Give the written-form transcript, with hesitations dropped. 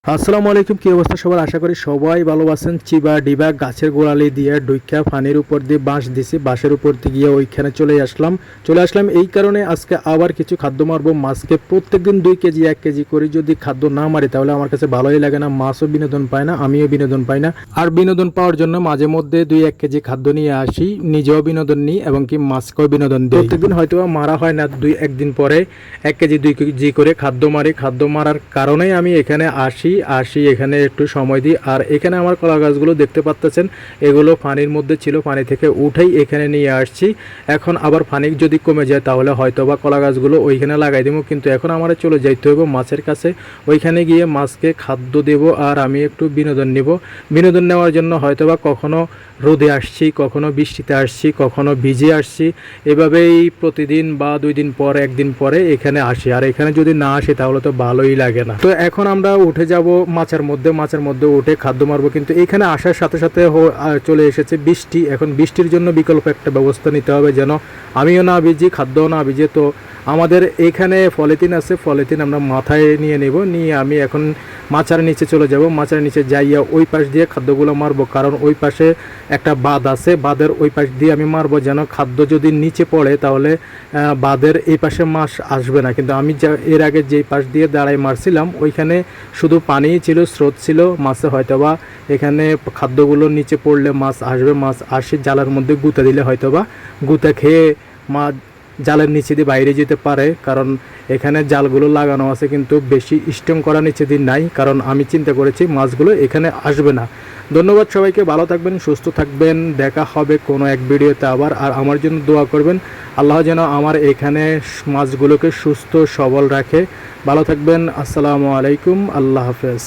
আসসালামু আলাইকুম, কি অবস্থা সবার? আশা করি সবাই ভালো আছেন। চিবা ডিবা গাছের গোড়ালি দিয়ে ডুইকা পানির উপর দিয়ে বাঁশ দিছি, বাঁশের উপর দিয়ে গিয়ে ওইখানে চলে আসলাম এই কারণে আজকে আবার কিছু খাদ্য মারবো মাছকে। প্রত্যেকদিন 2 কেজি 1 কেজি করে যদি খাদ্য না মারি তাহলে আমার কাছে ভালোই লাগে না। মাছও বিনোদন পায় না, আমিও বিনোদন পাই না। আর বিনোদন পাওয়ার জন্য মাঝে মধ্যে 2-1 কেজি খাদ্য নিয়ে আসি, নিজেও বিনোদন নিই এবং কি মাছকেও বিনোদন দিই। প্রত্যেকদিন হয়তো মারা হয় না, 2-1 দিন পরে 1 কেজি 2 কেজি করে খাদ্য মারি। খাদ্য মারার কারণেই আমি এখানে আসি এখানে একটু সময় দিই। আর এখানে আমার কলা গাছগুলো দেখতে পাচ্ছেন, এগুলো পানির মধ্যে ছিল, পানি থেকে উঠেই এখানে নিয়ে আসছি। এখন আবার পানি যদি কমে যায় তাহলে হয়তো বা কলা গাছগুলো ওইখানে লাগাই দেবো, কিন্তু এখন আমার চলে যাইতে হবে মাছের কাছে। ওইখানে গিয়ে মাছকে খাদ্য দেব আর আমি একটু বিনোদন নেব। বিনোদন নেওয়ার জন্য হয়তো বা কখনো রোদে আসছি, কখনো বৃষ্টিতে আসছি, কখনো ভিজে আসছি। এভাবেই প্রতিদিন বা 2 দিন পর 1 দিন পরে এখানে আসি। আর এখানে যদি না আসি তাহলে তো ভালোই লাগে না। তো এখন আমরা উঠে যাব মাছের মধ্যে উঠে খাদ্য মারবো। কিন্তু এখানে আসার সাথে সাথে চলে এসেছে বৃষ্টি। এখন বৃষ্টির জন্য বিকল্প একটা ব্যবস্থা নিতে হবে যেন আমিও না ভিজি, খাদ্যও না ভিজে। তো আমাদের এখানে পলিথিন আছে, পলিথিন আমরা মাথায় নিয়ে নেব, নিয়ে আমি এখন মাচার নিচে চলে যাব। মাচার নিচে যাইয়া ওই পাশ দিয়ে খাদ্যগুলো মারবো, কারণ ওই পাশে একটা বাঁধ আছে, বাঁধের ওই পাশ দিয়ে আমি মারবো যেন খাদ্য যদি নিচে পড়ে তাহলে বাঁধের এই পাশে মাছ আসবে না। কিন্তু আমি এর আগে যেই পাশ দিয়ে দাঁড়াই মারছিলাম ওইখানে শুধু পানিই ছিল, স্রোত ছিল, মাছে হয়তোবা এখানে খাদ্যগুলো নিচে পড়লে মাছ আসবে। মাছ আসে জালের মধ্যে গুঁতা দিলে হয়তোবা গুঁতা খেয়ে মাছ জালের নিচে দিয়ে বাইরে যেতে পারে, কারণ এখানে জালগুলো লাগানো আছে কিন্তু বেশি স্ট্রং করা নিচে দিয়ে নাই, কারণ আমি চিন্তা করেছি মাছগুলো এখানে আসবে না। ধন্যবাদ সবাইকে, ভালো থাকবেন, সুস্থ থাকবেন, দেখা হবে কোনো এক ভিডিওতে আবার। আর আমার জন্য দোয়া করবেন, আল্লাহ যেন আমার এখানে মাছগুলোকে সুস্থ সবল রাখে। ভালো থাকবেন, আসসালামু আলাইকুম, আল্লাহ হাফেজ।